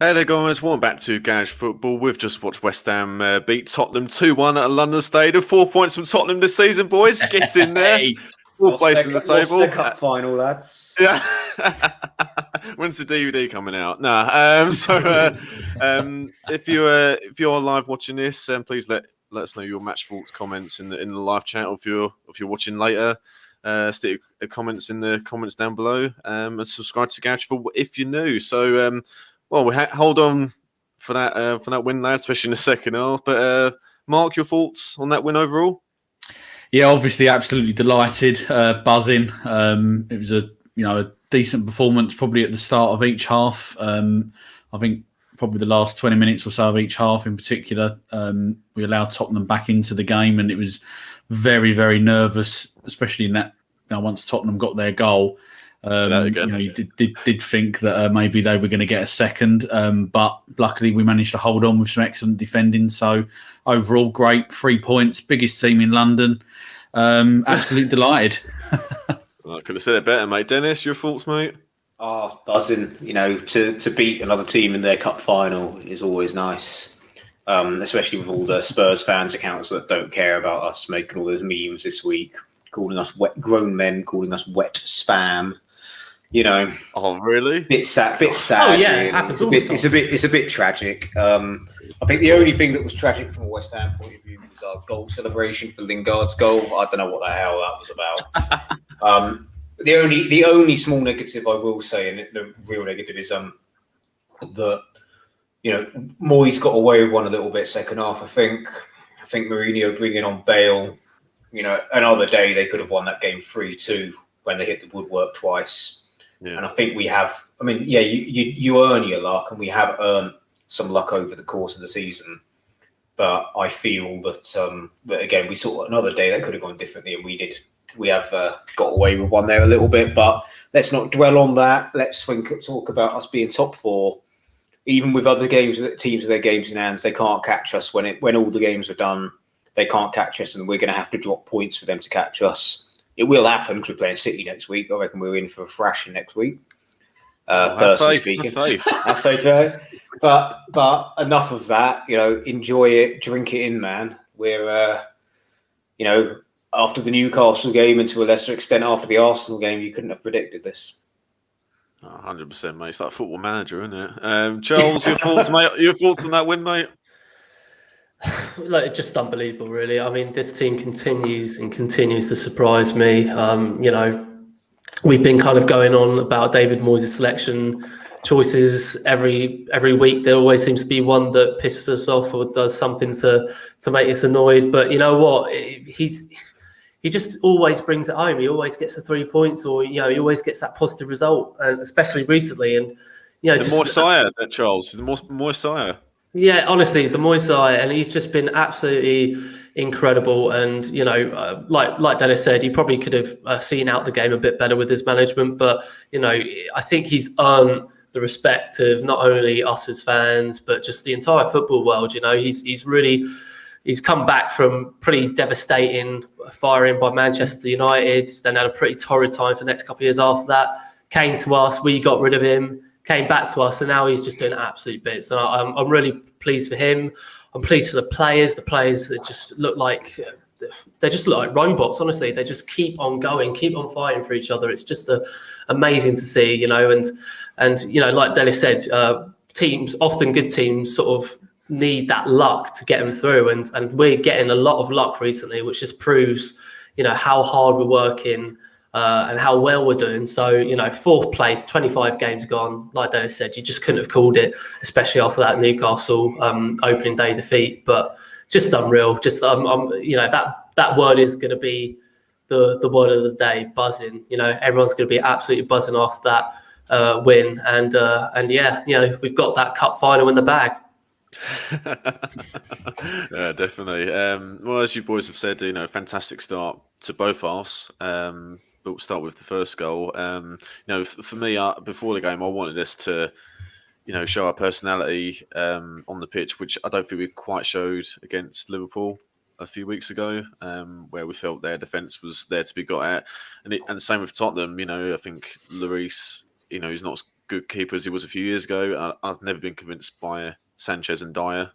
Hey there guys, welcome back to Garage Football. We've just watched West Ham beat Tottenham 2-1 at a London Stadium. 4 points from Tottenham this season, boys. Get in there. Hey, Fourth place in the table. Lost their cup final, lads. Yeah. When's the DVD coming out? If you're live watching this, please let us know your match thoughts, comments in the live chat. Or if you're watching later, stick your comments in the comments down below. And subscribe to Garage Football if you're new. So well, we hold on for that win, lad, especially in the second half. But Mark, your thoughts on that win overall? Yeah, obviously, absolutely delighted, buzzing. It was a decent performance, probably at the start of each half. I think probably the last 20 minutes or so of each half, in particular, we allowed Tottenham back into the game, and it was very, very nervous, especially in that. Once Tottenham got their goal. You did think that maybe they were going to get a second, but luckily we managed to hold on with some excellent defending. So overall, great, 3 points, biggest team in London. Absolutely delighted. Well, I could have said it better, mate. Dennis, your thoughts, mate? Buzzing. To beat another team in their cup final is always nice, especially with all the Spurs fans accounts that don't care about us making all those memes this week, calling us grown men, calling us wet spam. Oh, really? Bit sad. Oh, yeah, it happens all the time. It's a bit tragic. I think the only thing that was tragic from a West Ham point of view was our goal celebration for Lingard's goal. I don't know what the hell that was about. The only small negative I will say, and the real negative, is that Moyes got away with one a little bit second half. I think Mourinho bringing on Bale. Another day they could have won that game 3-2 when they hit the woodwork twice. Yeah. And I think we have. I mean, yeah, you earn your luck, and we have earned some luck over the course of the season. But I feel that again, we saw another day that could have gone differently, and we did. We have got away with one there a little bit, but let's not dwell on that. Let's talk about us being top four. Even with other teams with their games in hands, they can't catch us when all the games are done. They can't catch us, and we're going to have to drop points for them to catch us. It will happen because we're playing City next week. I reckon we're in for a thrashing next week. Personally speaking, have faith. But enough of that. Enjoy it, drink it in, man. We're after the Newcastle game, and to a lesser extent after the Arsenal game, you couldn't have predicted this. 100%, mate. It's like Football Manager, isn't it? Charles, your thoughts, mate? Your thoughts on that win, mate? Like, just unbelievable, really. I mean, this team continues to surprise me. We've been kind of going on about David Moyes' selection choices every week. There always seems to be one that pisses us off or does something to make us annoyed. But you know what? He just always brings it home. He always gets the 3 points, or he always gets that positive result, and especially recently. And Charles, the more sire. Yeah, honestly, the Moyes, and he's just been absolutely incredible. And like Dennis said, he probably could have seen out the game a bit better with his management. But I think he's earned the respect of not only us as fans, but just the entire football world. He's come back from pretty devastating firing by Manchester United. Then had a pretty torrid time for the next couple of years after that. Came to us, we got rid of him. Came back to us, and now he's just doing absolute bits. And I'm really pleased for him. I'm pleased for the players. The players that just look like robots. Honestly, they just keep on going, keep on fighting for each other. It's just amazing to see, and like Dennis said, teams, often good teams, sort of need that luck to get them through, and we're getting a lot of luck recently, which just proves, how hard we're working. And how well we're doing. So, fourth place, 25 games gone. Like Dennis said, you just couldn't have called it, especially after that Newcastle opening day defeat. But just unreal. Just that word is going to be the word of the day. Buzzing. Everyone's going to be absolutely buzzing after that win. And we've got that cup final in the bag. Yeah, definitely. Well, as you boys have said, fantastic start to both halves. But we'll start with the first goal. For me, before the game, I wanted us to, show our personality on the pitch, which I don't think we quite showed against Liverpool a few weeks ago, where we felt their defence was there to be got at. And the same with Tottenham. I think Lloris, he's not as good keeper as he was a few years ago. I've never been convinced by Sanchez and Dyer.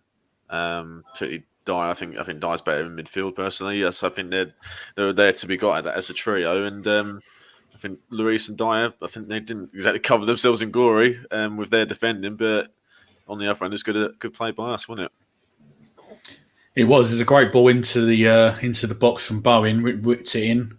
Particularly Dyer. I think Dyer's better in midfield personally. Yes, I think they're there to be got at as a trio. And I think Lloris and Dyer, I think they didn't exactly cover themselves in glory with their defending, but on the other end, it was good play by us, wasn't it? It was. It was a great ball into the box from Bowen, whipped it in.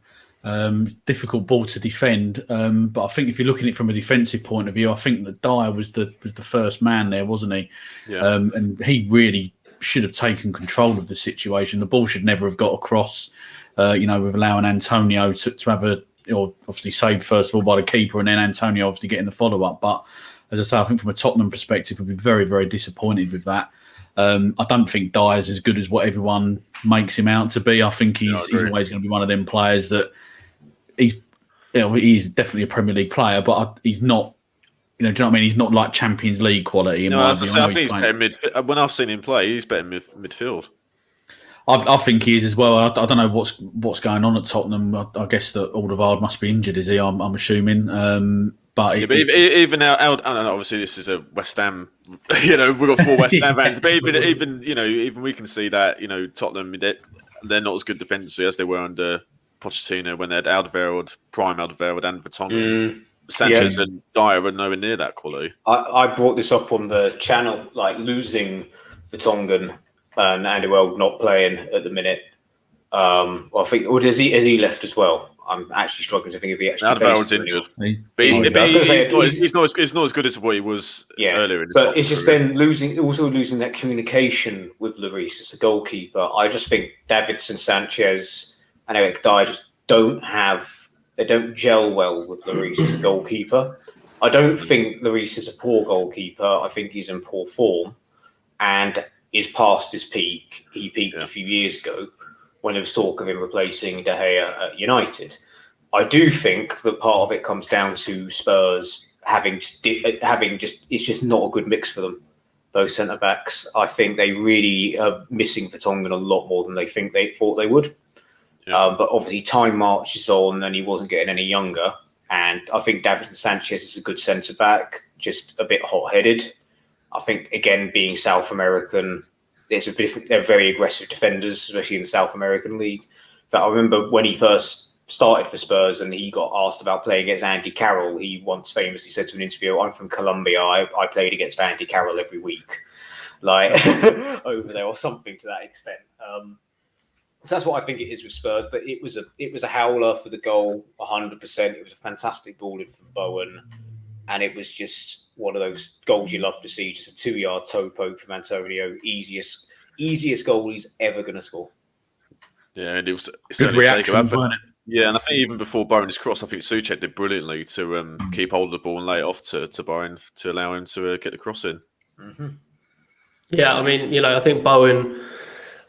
Difficult ball to defend, but I think if you're looking at it from a defensive point of view, I think that Dyer was the first man there, wasn't he? Yeah. And he really should have taken control of the situation. The ball should never have got across. With allowing Antonio to have obviously saved first of all by the keeper, and then Antonio obviously getting the follow up. But as I say, I think from a Tottenham perspective, we'd be very, very disappointed with that. I don't think Dyer's as good as what everyone makes him out to be. I think he's always going to be one of them players that he's definitely a Premier League player, but he's not. Do you know what I mean? He's not like Champions League quality. No, as I say, I think he's better midfield. When I've seen him play, he's better midfield. I think he is as well. I don't know what's going on at Tottenham. I guess that Alderweireld must be injured, is he? I'm assuming. But even now, obviously this is a West Ham. We've got 4 West Ham fans, but even we can see that Tottenham they're not as good defensively as they were under Pochettino when they had Alderweireld, prime Alderweireld, and Vertonghen. Sanchez and Dyer are nowhere near that quality. I brought this up on the channel, like losing Vertonghen and Alderweireld not playing at the minute. I think, or has he left as well? I'm actually struggling to think if he actually. Alderweireld's injured. He's not as good as what he was earlier in his But it's just career. Then losing that communication with Lloris as a goalkeeper. I just think Davidson, Sanchez, and Eric Dyer just don't gel well with Lloris as a goalkeeper. I don't think Lloris is a poor goalkeeper. I think he's in poor form and is past his peak. He peaked a few years ago when there was talk of him replacing De Gea at United. I do think that part of it comes down to Spurs it's just not a good mix for them, those centre-backs. I think they really are missing Vertonghen a lot more than they thought they would. Yeah. But obviously time marches on and he wasn't getting any younger. And I think Davinson Sanchez is a good centre-back, just a bit hot-headed. I think, again, being South American, they're very aggressive defenders, especially in the South American League. In fact, I remember when he first started for Spurs and he got asked about playing against Andy Carroll, he once famously said to an interviewer, "I'm from Colombia, I played against Andy Carroll every week." Like, over there, or something to that extent. So that's what I think it is with Spurs. But it was a howler for the goal, 100%. It was a fantastic ball in from Bowen. And it was just one of those goals you love to see, just a 2-yard toe poke from Antonio. Easiest goal he's ever going to score. Yeah, and it was good reaction, wasn't it? Yeah, and I think even before Bowen's cross, I think Souček did brilliantly to keep hold of the ball and lay it off to Bowen to allow him to get the cross in. Mm-hmm. Yeah, I mean, I think Bowen.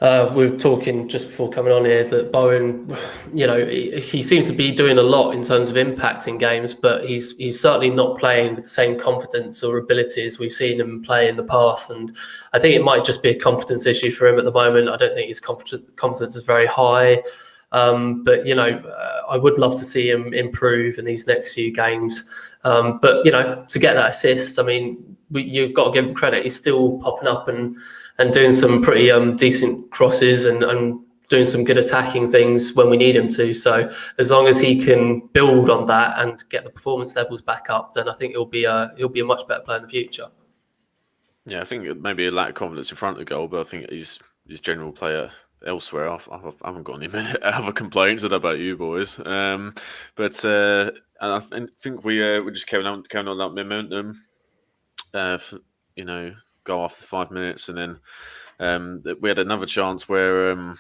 We were talking just before coming on here that Bowen, he seems to be doing a lot in terms of impacting games, but he's certainly not playing with the same confidence or abilities we've seen him play in the past. And I think it might just be a confidence issue for him at the moment. I don't think his confidence is very high. But I would love to see him improve in these next few games. But to get that assist, I mean, you've got to give him credit. He's still popping up and doing some pretty decent crosses and doing some good attacking things when we need him to. So as long as he can build on that and get the performance levels back up, then I think he'll be a much better player in the future. Yeah, I think maybe a lack of confidence in front of the goal, but I think his general player elsewhere, I haven't got any other complaints. I don't know about you boys, but I think we just carrying on that momentum. Go after 5 minutes, and then we had another chance where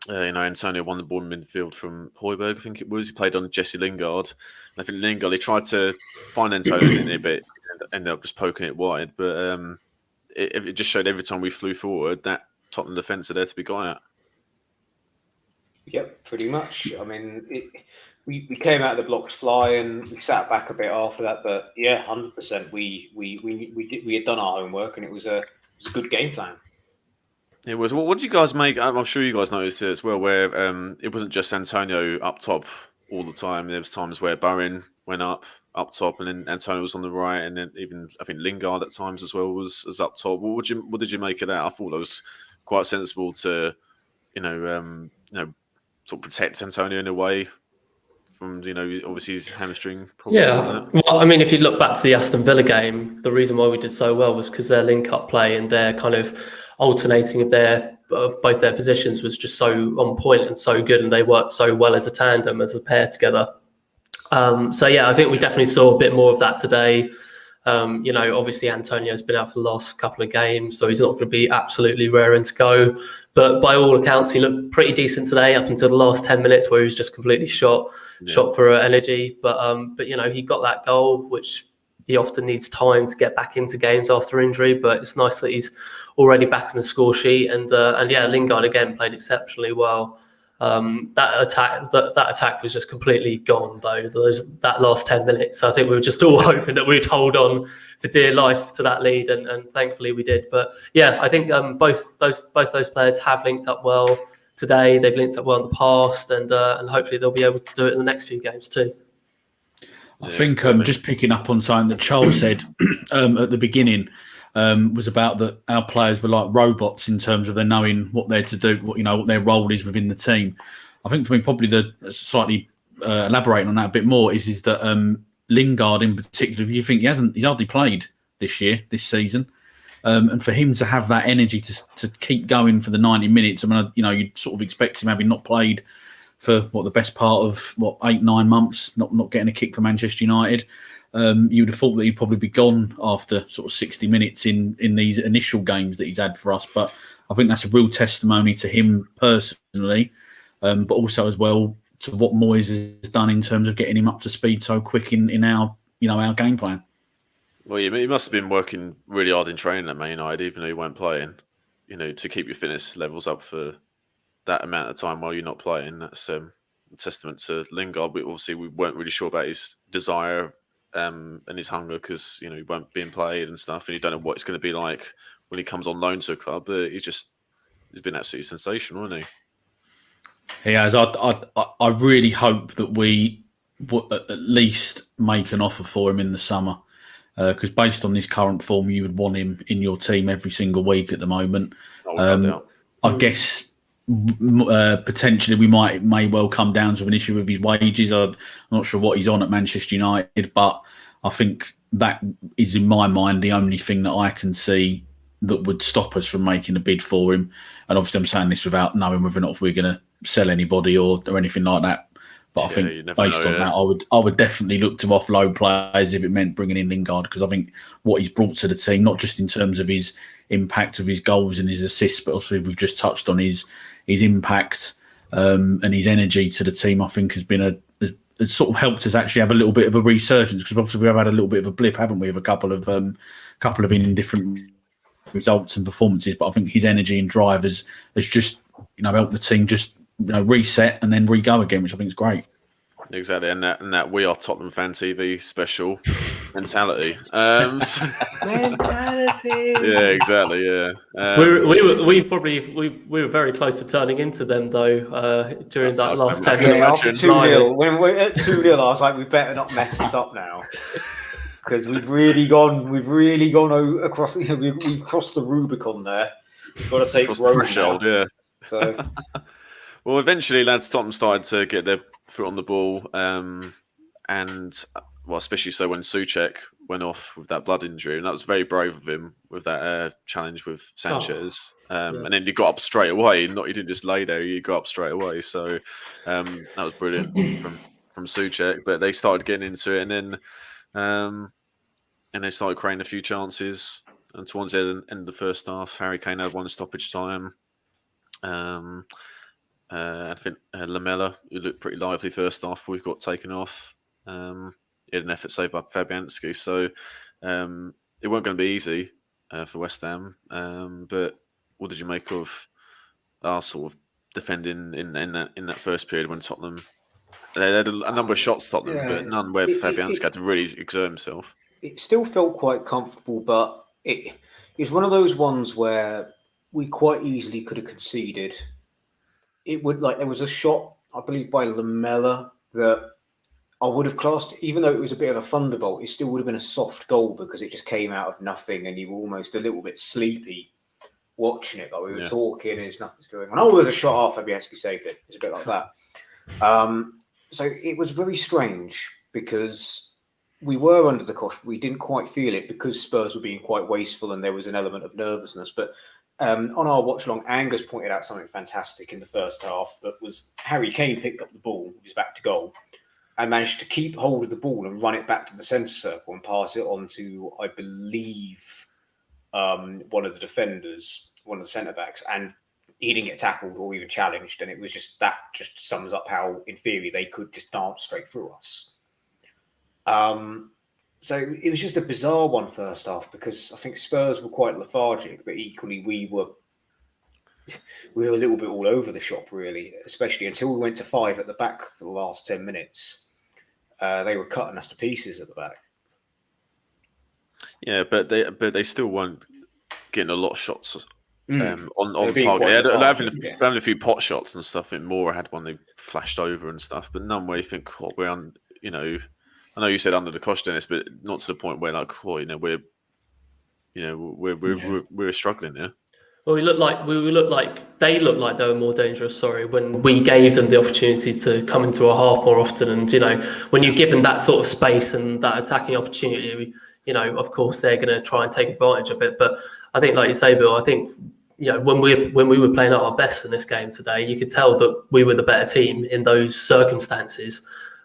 Antonio won the ball in midfield from Højbjerg, I think it was. He played on Jesse Lingard. And I think Lingard, he tried to find Antonio in there, but ended up just poking it wide. But it just showed every time we flew forward that Tottenham defence are there to be got at. Yep, pretty much. I mean, we came out of the blocks flying. We sat back a bit after that, but yeah, 100%. We had done our homework, and it was a good game plan. It was. Well, what did you guys make? I'm sure you guys noticed it as well, where it wasn't just Antonio up top all the time. There was times where Bowen went up top, and then Antonio was on the right, and then even I think Lingard at times as well was up top. What did you make of that? I thought that was quite sensible to sort of protect Antonio in a way from obviously his hamstring problems. Yeah, well, I mean, if you look back to the Aston Villa game, the reason why we did so well was because their link-up play and their kind of alternating of both their positions was just so on point and so good, and they worked so well as a tandem, as a pair together. So yeah, I think we definitely saw a bit more of that today. Obviously Antonio's been out for the last couple of games, so he's not going to be absolutely raring to go. But by all accounts, he looked pretty decent today up until the last 10 minutes where he was just completely shot for energy. But he got that goal, which he often needs time to get back into games after injury. But it's nice that he's already back on the score sheet. And Lingard again played exceptionally well. That attack was just completely gone though. That last 10 minutes, I think we were just all hoping that we'd hold on for dear life to that lead, and thankfully we did. But yeah, I think both those players have linked up well today. They've linked up well in the past, and hopefully they'll be able to do it in the next few games too. I think just picking up on something that Charles said at the beginning. Was about that our players were like robots in terms of their knowing what they're to do, what their role is within the team. I think for me, probably the slightly elaborating on that a bit more is that Lingard in particular, if you think he's hardly played this season, and for him to have that energy to keep going for the 90 minutes, I mean, you'd sort of expect him having not played for the best part of 8-9 months, not getting a kick for Manchester United. You would have thought that he'd probably be gone after sort of 60 minutes in these initial games that he's had for us. But I think that's a real testimony to him personally, but also as well to what Moyes has done in terms of getting him up to speed so quick in our our game plan. Well, he must have been working really hard in training at Man United, even though he weren't playing. To keep your fitness levels up for that amount of time while you're not playing. That's a testament to Lingard. But obviously, we weren't really sure about his desire. And his hunger because he won't be played and stuff, and you don't know what it's going to be like when he comes on loan to a club. But he's been absolutely sensational, hasn't he? He has. I really hope that we at least make an offer for him in the summer, because based on this current form, you would want him in your team every single week at the moment. I guess potentially we may well come down to an issue with his wages. I'm not sure what he's on at Manchester United, but I think that is, in my mind, the only thing that I can see that would stop us from making a bid for him. And obviously I'm saying this without knowing whether or not we're going to sell anybody or anything like that. But I think based on that, I would definitely look to offload players if it meant bringing in Lingard, because I think what he's brought to the team, not just in terms of his impact of his goals and his assists, but also we've just touched on his impact and his energy to the team, I think has been it's sort of helped us actually have a little bit of a resurgence, because obviously we've had a little bit of a blip, haven't we, of a couple of indifferent results and performances. But I think his energy and drive has just helped the team just reset and then re-go again, which I think is great. Exactly, and that We Are Tottenham Fan TV special mentality. Mentality. Yeah, exactly. Yeah, we were very close to turning into them though during that last 10 minutes. After 2-0, when we're at 2-0, I was like, we better not mess this up now, because we've really gone across. We've crossed the Rubicon there. We've got to take the threshold. Yeah. So, well, eventually, lads, Tottenham started to get their foot on the ball, and especially so when Souček went off with that blood injury, and that was very brave of him with that challenge with Sanchez. And then he got up straight away. He didn't just lay there; he got up straight away. So that was brilliant from Souček. But they started getting into it, and they started creating a few chances. And towards the end of the first half, Harry Kane had one stoppage time. I think Lamela, who looked pretty lively first half, we got taken off. He had an effort saved by Fabianski, so it wasn't going to be easy for West Ham. But what did you make of our sort of defending in that first period when Tottenham? They had a number of shots, Tottenham, but none where Fabianski had to really exert himself. It still felt quite comfortable, but it was one of those ones where we quite easily could have conceded. It would there was a shot, I believe, by Lamela that I would have classed, even though it was a bit of a thunderbolt, it still would have been a soft goal because it just came out of nothing and you were almost a little bit sleepy watching it. Like we were talking and nothing's going on. Oh, there's a shot off. Fabianski saved it. It's a bit like that. So it was very strange because we were under the cosh. We didn't quite feel it because Spurs were being quite wasteful and there was an element of nervousness. But on our watch along, Angus pointed out something fantastic in the first half. That was Harry Kane picked up the ball with his back to goal and managed to keep hold of the ball and run it back to the centre circle and pass it on to, I believe, one of the defenders, one of the centre backs, and he didn't get tackled or even challenged. And it was just that just sums up how, in theory, they could just dance straight through us. So it was just a bizarre one first half because I think Spurs were quite lethargic, but equally we were a little bit all over the shop, really, especially until we went to 5 at the back for the last 10 minutes. They were cutting us to pieces at the back. Yeah, but they still weren't getting a lot of shots on target. They're having a few pot shots and stuff. And Moura had one they flashed over and stuff, but none where you think, oh, we're on, you know. I know you said under the cosh, Dennis, but not to the point where like, oh, we're struggling. Yeah. Well, they looked like they were more dangerous. Sorry, when we gave them the opportunity to come into a half more often, and when you're given that sort of space and that attacking opportunity, of course they're going to try and take advantage of it. But I think, like you say, Bill, I think when we were playing at our best in this game today, you could tell that we were the better team in those circumstances.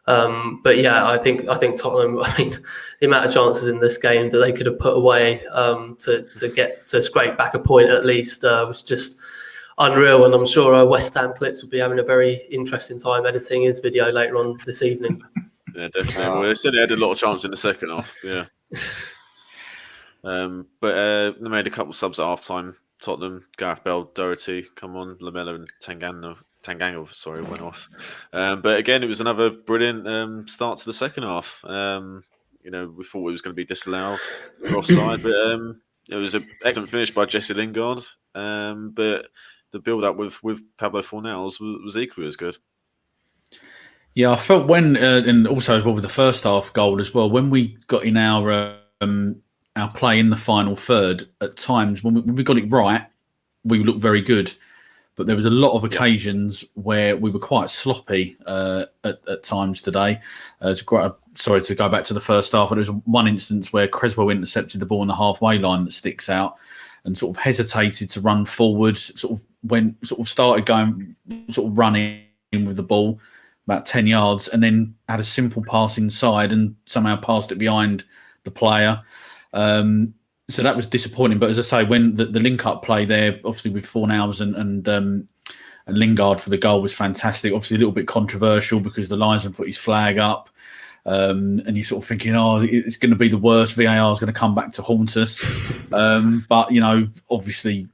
But yeah, I think Tottenham. I mean, the amount of chances in this game that they could have put away to scrape back a point at least was just unreal. And I'm sure West Ham Clips will be having a very interesting time editing his video later on this evening. Yeah, definitely. Well, they certainly had a lot of chance in the second half. Yeah. But they made a couple of subs at half time. Tottenham, Gareth Bale, Doherty, come on, Lamella and Tanganga, went off. But again, it was another brilliant start to the second half. We thought it was going to be disallowed for offside, but it was an excellent finish by Jesse Lingard. But the build-up with Pablo Fornals was equally as good. Yeah, I felt and also as well with the first half goal as well, when we got in our play in the final third, at times when we got it right, we looked very good. But there was a lot of occasions where we were quite sloppy at times today. Sorry to go back to the first half, but there was one instance where Creswell intercepted the ball on the halfway line that sticks out and sort of hesitated to run forward, started going, running with the ball about 10 yards and then had a simple pass inside and somehow passed it behind the player. So that was disappointing. But as I say, when the link-up play there, obviously with Fornals and Lingard for the goal was fantastic. Obviously a little bit controversial because the linesman put his flag up. And you're sort of thinking, it's going to be the worst. VAR is going to come back to haunt us. But, obviously,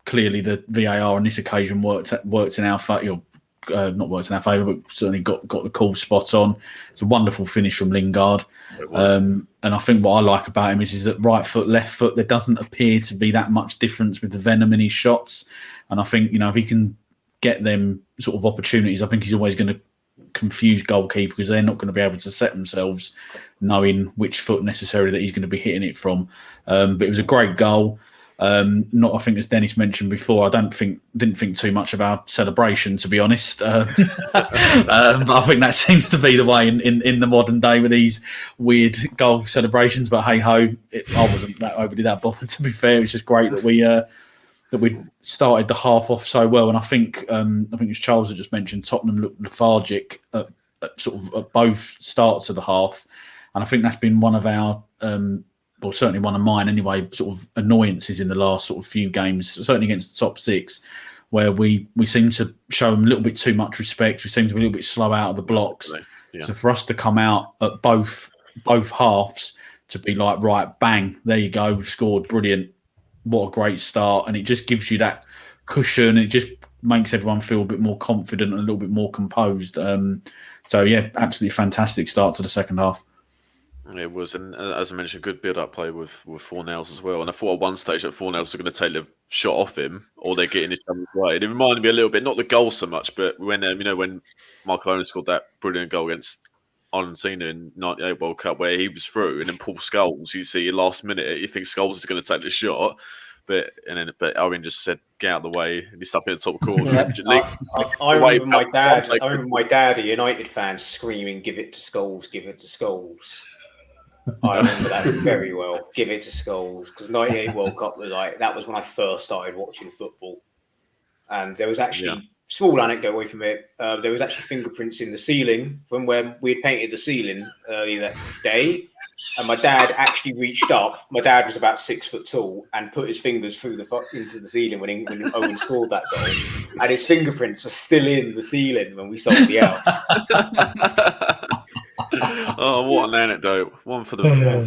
clearly the VAR on this occasion worked in our favour. Not worked in our favour, but certainly got the call spot on. It's a wonderful finish from Lingard. And I think what I like about him is that right foot, left foot, there doesn't appear to be that much difference with the venom in his shots. And I think, if he can get them sort of opportunities, I think he's always going to confuse goalkeepers because they're not going to be able to set themselves knowing which foot necessarily that he's going to be hitting it from. But it was a great goal. I think as Dennis mentioned before, I didn't think too much of our celebration, to be honest. But I think that seems to be the way in the modern day with these weird goal celebrations. But hey ho, I wasn't that overly that bothered. To be fair, it's just great that we started the half off so well. And I think as Charles had just mentioned, Tottenham looked lethargic at both starts of the half, and I think that's been one of our. Or certainly one of mine anyway, sort of annoyances in the last sort of few games, certainly against the top six, where we seem to show them a little bit too much respect. We seem to be a little bit slow out of the blocks. Yeah. So for us to come out at both halves to be like, right, bang, there you go, we've scored, brilliant. What a great start. And it just gives you that cushion. It just makes everyone feel a bit more confident and a little bit more composed. So yeah, absolutely fantastic start to the second half. It was, and as I mentioned, good build-up play with Fornals as well. And I thought at one stage that Fornals were going to take the shot off him, or they're getting each other's way. It reminded me a little bit, not the goal so much, but when when Michael Owen scored that brilliant goal against Argentina in '98 World Cup where he was through, and then Paul Scholes, you see last minute, you think Scholes is going to take the shot, but Owen just said, "Get out of the way," and he stuck in the top corner. Yeah. I remember my dad. I remember my dad, a United fan, screaming, "Give it to Scholes! Give it to Scholes!" I remember that very well. Give it to Scholes, because '98 World Cup was like that was when I first started watching football, and there was actually small anecdote away from it. There was actually fingerprints in the ceiling from where we had painted the ceiling earlier that day, and my dad actually reached up. My dad was about 6 foot tall and put his fingers through into the ceiling when Owen scored that goal, and his fingerprints were still in the ceiling when we sold the house. Oh, what an anecdote! One for the film.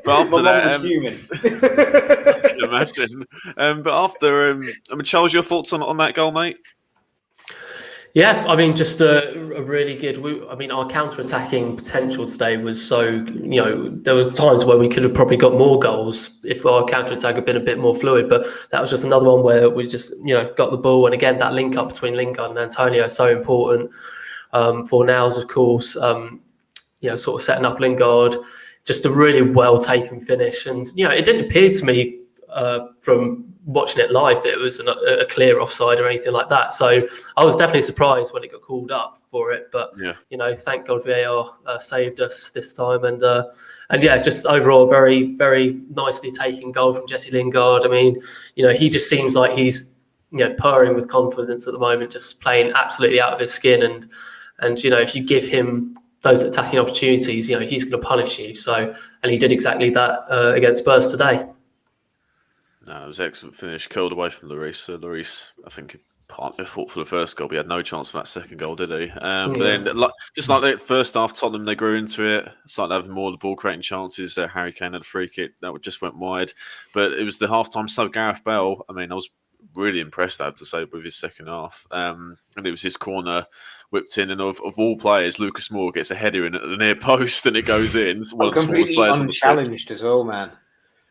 But after that, human. I can imagine. But after, Charles, your thoughts on that goal, mate? Yeah, I mean, just a really good. Our counter-attacking potential today was so. There was times where we could have probably got more goals if our counter-attack had been a bit more fluid. But that was just another one where we just, got the ball, and again that link up between Lingard and Antonio is so important. For Niles, of course, sort of setting up Lingard, just a really well taken finish, and it didn't appear to me from watching it live that it was a clear offside or anything like that. So I was definitely surprised when it got called up for it, but thank God VAR saved us this time, and just overall very, very nicely taken goal from Jesse Lingard. I mean, he just seems like he's purring with confidence at the moment, just playing absolutely out of his skin, and if you give him those attacking opportunities, he's going to punish you. So, and he did exactly that against Spurs today. No, it was an excellent finish, curled away from Lloris. Lloris, I think, partly fought for the first goal, but he had no chance for that second goal, did he? But then, just like the first half, Tottenham, they grew into it, started having more of the ball creating chances. Harry Kane had a free kick that just went wide. But it was the half-time sub, Gareth Bale. I mean, I was really impressed, I have to say, with his second half. And it was his corner whipped in, and of all players, Lucas Moore gets a header in at the near post, and it goes in. It's one of the smallest players unchallenged as well, man.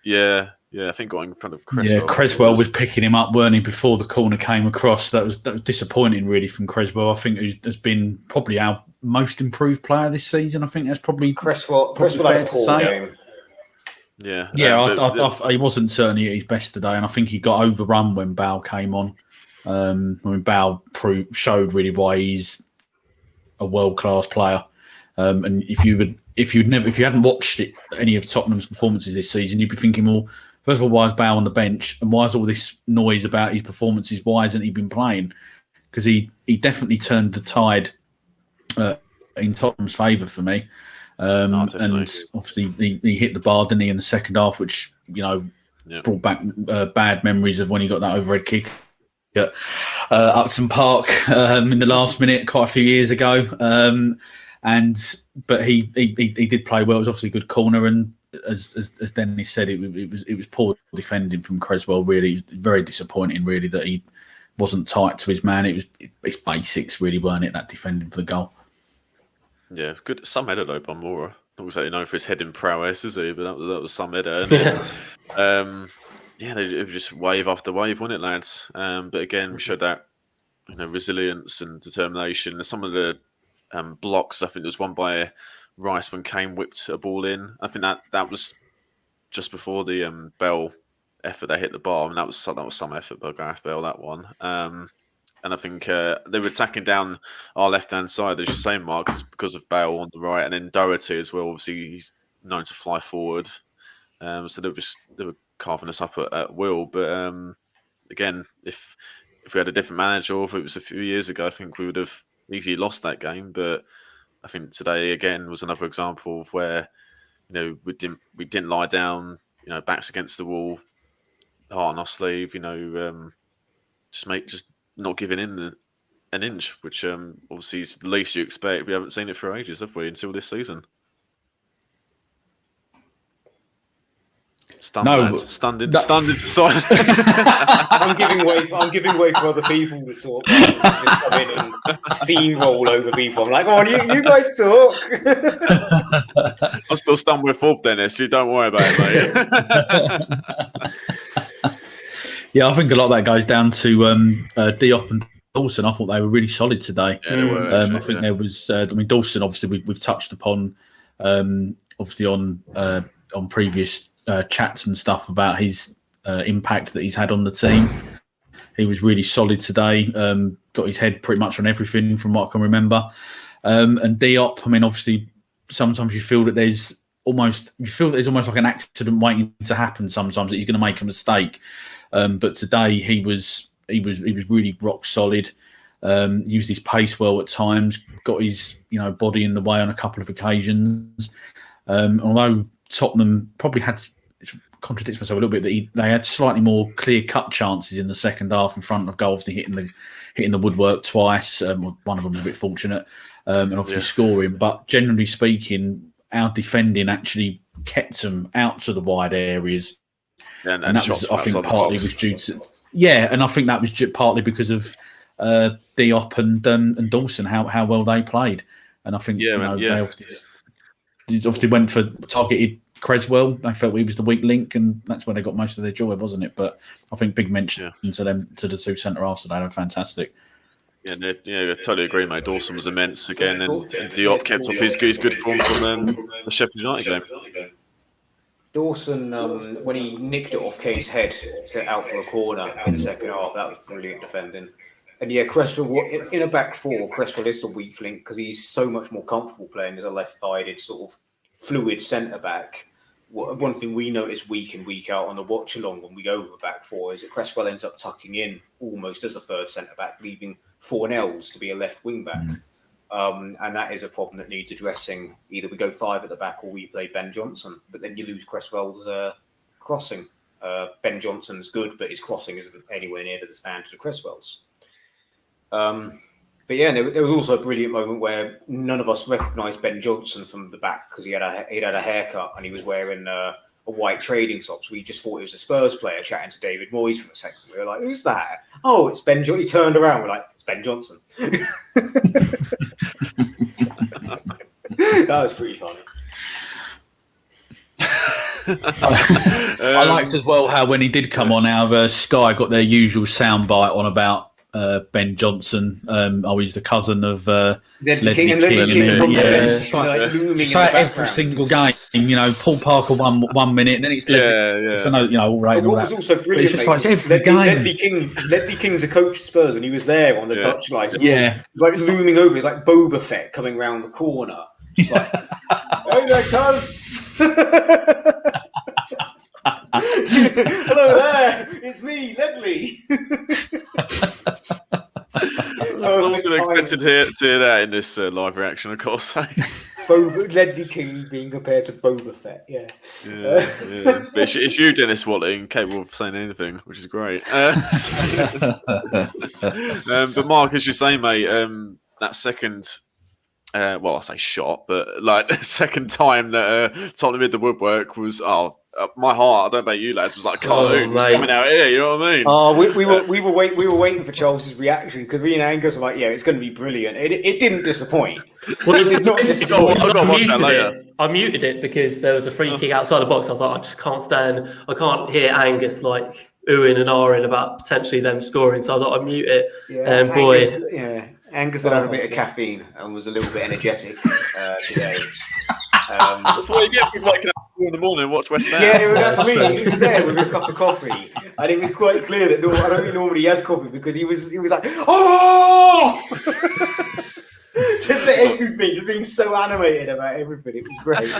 Yeah, I think got in front of Cresswell. Yeah, Cresswell was picking him up, weren't he, before the corner came across? That was disappointing, really, from Cresswell. I think he has been probably our most improved player this season. I think that's probably Cresswell had a poor game. Yeah, he wasn't certainly at his best today, and I think he got overrun when Bale came on. When Bale showed really why he's a world-class player. And if you hadn't watched any of Tottenham's performances this season, you'd be thinking, well, first of all, why is Bale on the bench, and why is all this noise about his performances? Why hasn't he been playing? Because he definitely turned the tide in Tottenham's favour for me. And obviously he hit the bar, didn't he, in the second half, which brought back bad memories of when he got that overhead kick at Upton Park in the last minute quite a few years ago. But he did play well. It was obviously a good corner, and as Dennis said, it was poor defending from Cresswell. Really, it was very disappointing. Really, that he wasn't tight to his man. It's basics, really, weren't it? That defending for the goal. Yeah, good. Some header though by Moura. Not exactly known for his heading prowess, is he? But that was some header. It was just wave after wave, wasn't it, lads? But again, we showed that resilience and determination. Some of the blocks, I think there was one by Rice when Kane whipped a ball in. I think that was just before the Bell effort they hit the bar. And that was some effort by Gareth Bale, that one. And I think they were attacking down our left-hand side, as you're saying, Mark, because of Bale on the right, and then Doherty as well. Obviously, he's known to fly forward. So they were carving us up at will. But again, if we had a different manager, or if it was a few years ago, I think we would have easily lost that game. But I think today again was another example of where we didn't lie down, backs against the wall, heart on our sleeve, just not giving in an inch, which obviously is the least you expect. We haven't seen it for ages, have we, until this season? Stunned to silence. I'm giving way for other people to talk. Just come in and steamroll over people. I'm like, oh, you guys talk. I'm still stunned with fourth, Dennis. You don't worry about it, mate. Yeah, I think a lot of that goes down to Diop and Dawson, I thought they were really solid today. Yeah, they were. Actually, I think there was. Dawson. Obviously, we've touched upon, obviously on previous chats and stuff about his impact that he's had on the team. He was really solid today. Got his head pretty much on everything from what I can remember. And Diop. I mean, obviously, sometimes you feel that there's almost like an accident waiting to happen. Sometimes that he's going to make a mistake. But today he was really rock solid. Used his pace well at times. Got his body in the way on a couple of occasions. Although Tottenham probably had, contradicts myself a little bit, that they had slightly more clear-cut chances in the second half in front of goal, obviously hitting the woodwork twice. One of them was a bit fortunate, and obviously scoring. But generally speaking, our defending actually kept them out to the wide areas, and that was, I think, partly was due to and I think that was partly because of Diop and Dawson, how well they played, and I think they obviously went for targeted Creswell. They felt he was the weak link, and that's where they got most of their joy, wasn't it? But I think big mention to them, to the two centre halves today. They were fantastic. I totally agree, mate. Dawson was immense again, and Diop kept up his good form from the Sheffield United game. Dawson, when he nicked it off Kane's head out for a corner in the second half, that was brilliant defending. And Cresswell, in a back four, Cresswell is the weak link because he's so much more comfortable playing as a left-sided sort of fluid centre-back. One thing we notice week in, week out on the watch-along when we go over back four is that Cresswell ends up tucking in almost as a third centre-back, leaving Fornells to be a left wing-back. And that is a problem that needs addressing. Either we go five at the back or we play Ben Johnson, but then you lose Cresswell's crossing. Ben Johnson's good, but his crossing isn't anywhere near to the standard of Cresswell's. There was also a brilliant moment where none of us recognised Ben Johnson from the back because he'd had a haircut and he was wearing a white trading socks. We just thought he was a Spurs player chatting to David Moyes for a second. We were like, "Who's that?" "Oh, it's Ben Johnson." He turned around. We're like, "It's Ben Johnson." That was pretty funny. I liked as well how when he did come on, our Sky got their usual soundbite on about Ben Johnson. He's the cousin of Ledley King. So every single game, Paul Parker won minute, and then it's Ledley. So all right. What was also brilliant, it's just like every game. Ledley King's a coach at Spurs, and he was there on the touchline. Yeah, like looming over. It's like Boba Fett coming round the corner. It's like, "Hey there, cuz." "Hello there, it's me, Ledley." I wasn't expected to hear that in this live reaction, of course. Ledley King being compared to Boba Fett, But it's you, Dennis Watley, incapable of saying anything, which is great. But Mark, as you say, mate, that second. I say shot, but like second time that Tottenham hit the woodwork was my heart. I don't know about you lads. Was like a cartoon coming out here. You know what I mean? We were waiting for Charles's reaction because me and Angus were like, "Yeah, it's going to be brilliant." It didn't disappoint. Well, it did not disappoint. I muted it because there was a free kick outside the box. I was like, I just can't stand. I can't hear Angus like oohing and ahhing about potentially them scoring. So I thought I'd mute it. And Angus had a bit of caffeine and was a little bit energetic today. That's what you get for waking up in the morning and watch West Ham. Yeah, that's what I mean. He was there with a cup of coffee, and it was quite clear that I don't think normally he has coffee because he was like, "Oh!" to everything, just being so animated about everything. It was great.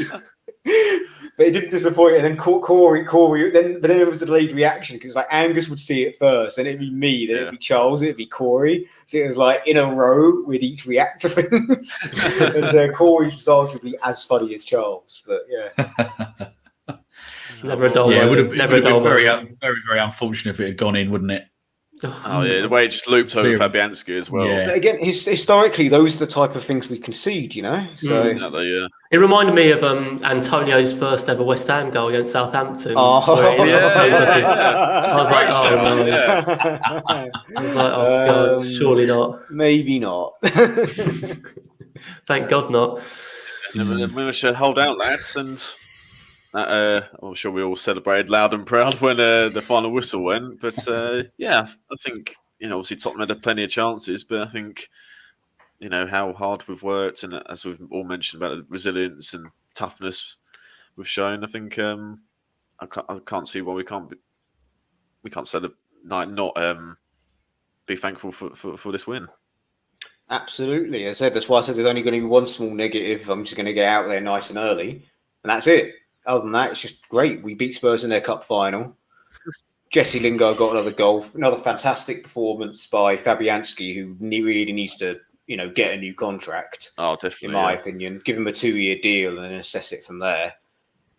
But it didn't disappoint. And then Corey. But then it was a delayed reaction because like Angus would see it first, then it'd be me, then it'd be Charles, it'd be Corey. So it was like in a row we'd each react to things. And Corey was arguably as funny as Charles. But never a dull. Yeah, it would have been very, very unfortunate if it had gone in, wouldn't it? Oh yeah, the way it just looped over Fabianski as well. Yeah. But again, historically, those are the type of things we concede, So exactly, it reminded me of Antonio's first ever West Ham goal against Southampton. I was like, God, surely not. Maybe not. Thank God not. We should hold out, lads, and. I'm sure we all celebrated loud and proud when the final whistle went. But I think obviously Tottenham had plenty of chances, but I think how hard we've worked, and as we've all mentioned about the resilience and toughness we've shown. I think I can't see why we can't not be thankful for this win. Absolutely. As I said, that's why I said there's only going to be one small negative. I'm just going to get out there nice and early, and that's it. Other than that, it's just great. We beat Spurs in their cup final. Jesse Lingard got another goal. Another fantastic performance by Fabianski, who really needs to, get a new contract. Oh, definitely. In my opinion, give him a 2-year deal and then assess it from there.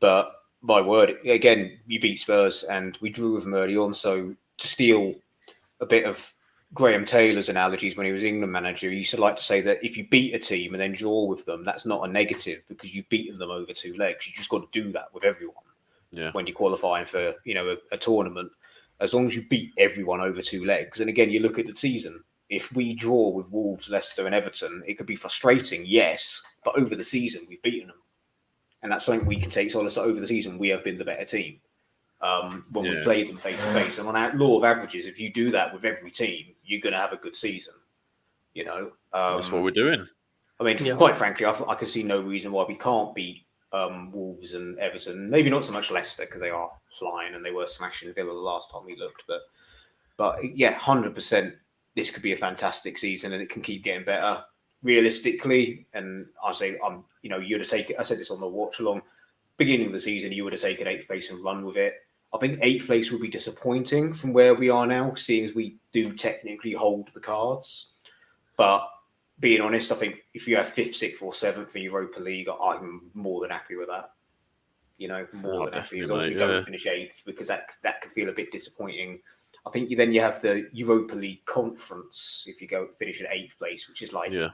But my word, again, you beat Spurs and we drew with them early on. So to steal a bit of Graham Taylor's analogies when he was England manager, he used to like to say that if you beat a team and then draw with them, that's not a negative because you've beaten them over 2 legs. You just got to do that with everyone. Yeah. When you're qualifying for a tournament, as long as you beat everyone over 2 legs. And again, you look at the season. If we draw with Wolves, Leicester, and Everton, it could be frustrating, yes, but over the season we've beaten them, and that's something we can take solace that over the season we have been the better team when we played them face to face. And on our law of averages, if you do that with every team, you're going to have a good season. That's what we're doing. I mean, quite frankly, I can see no reason why we can't beat Wolves and Everton. Maybe not so much Leicester because they are flying and they were smashing Villa the last time we looked. But yeah, 100%. This could be a fantastic season and it can keep getting better realistically. And I say, you'd have taken. I said this on the watch along. Beginning of the season, you would have taken 8th place and run with it. I think 8th place would be disappointing from where we are now, seeing as we do technically hold the cards. But being honest, I think if you have 5th, 6th, or 7th for Europa League, I'm more than happy with that. More than happy. As long as we don't finish 8th, because that can feel a bit disappointing. I think you have the Europa League conference if you go finish in 8th place, which is like a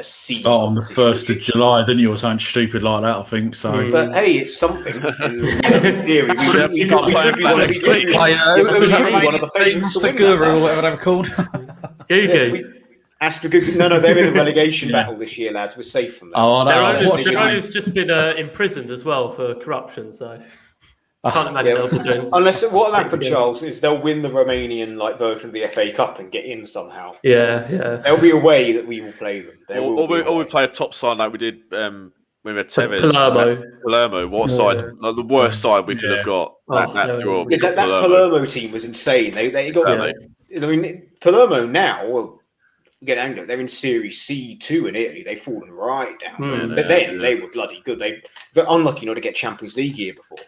C. Start on the 1st of July, didn't you, or something stupid like that? I think so. But hey, it's something. In theory, we could be one of the favourites to win Guru or whatever they're called. No, they're in a relegation battle this year, lads. We're safe from that. Oh, no. Their owner's just been imprisoned as well for corruption, so I can't imagine they'll be doing. Unless what'll happen, Charles, is they'll win the Romanian version of the FA Cup and get in somehow. Yeah. There'll be a way that we will play them. Or we play a top side like we did when we had Tevez. Palermo. What side? Like the worst side we could have got. That draw. That Palermo team was insane. They got. I mean, Palermo now. Get angry. They're in Serie C2 in Italy. They've fallen right down. But then they were bloody good. They're unlucky not to get Champions League year before.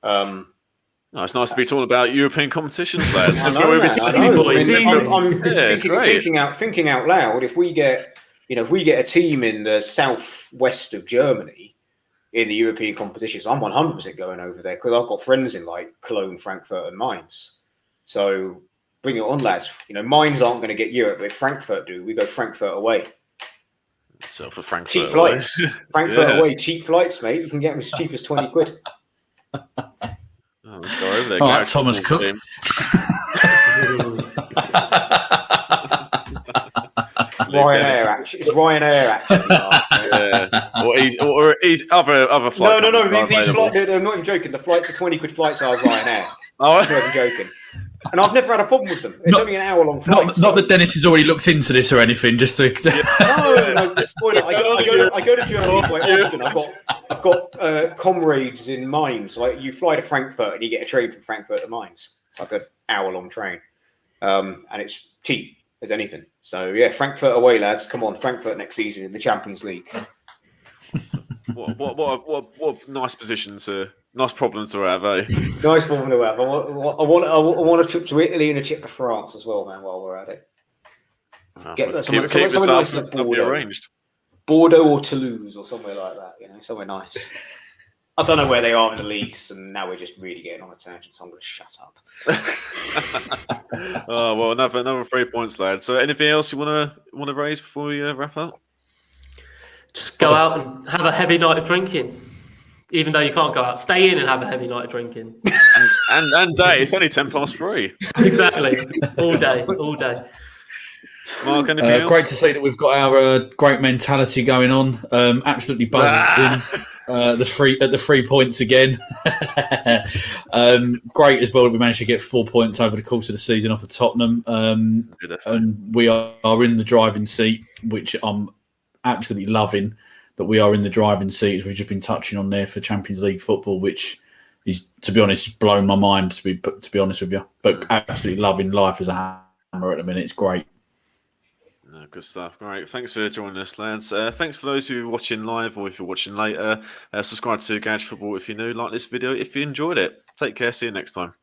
It's nice to be talking about European competitions, lads. I'm thinking out loud. If we get a team in the southwest of Germany in the European competitions, I'm 100% going over there because I've got friends in like Cologne, Frankfurt, and Mainz. So bring it on, lads. Mainz aren't going to get Europe, but if Frankfurt do, we go Frankfurt away. So for Frankfurt, cheap flights. Frankfurt away, cheap flights, mate. You can get them as cheap as 20 quid. Let's go over there. All right, Thomas Cook. Ryanair, actually. It's Ryanair, actually. Or other flights. No. These flights, I'm not even joking. The 20 quid flights are Ryanair. I'm not even joking. And I've never had a problem with them. It's only an hour-long flight. Not that Dennis has already looked into this or anything, just to... No, spoiler. I go to Germany quite often. I've got comrades in Mainz. So you fly to Frankfurt and you get a train from Frankfurt to Mainz. It's like an hour-long train. And it's cheap as anything. So, yeah, Frankfurt away, lads. Come on, Frankfurt next season in the Champions League. What nice position nice problem to have, eh? Nice problem to have. I want a trip to Italy and a trip to France as well, man. While we're at it, arranged. Bordeaux or Toulouse or somewhere like that. Somewhere nice. I don't know where they are in the leagues, and now we're just really getting on a tangent. So I'm going to shut up. Another 3 points, lad. So, anything else you want to raise before we wrap up? Just go out and have a heavy night of drinking. Even though you can't go out, stay in and have a heavy night of drinking. and day. It's only 3:10. Exactly. All day. Mark, anything else? Great to see that we've got our great mentality going on. Absolutely buzzing. the 3 points again. Great as well that we managed to get 4 points over the course of the season off of Tottenham. And we are in the driving seat, which I'm absolutely loving. That we are in the driving seat, as we've just been touching on there, for Champions League football, which is, to be honest, blown my mind, to be honest with you. But absolutely loving life as a Hammer at the minute. It's great. No, good stuff. Great. Thanks for joining us, lads. Thanks for those who are watching live or if you're watching later. Subscribe to Garage Football if you're new. Like this video if you enjoyed it. Take care. See you next time.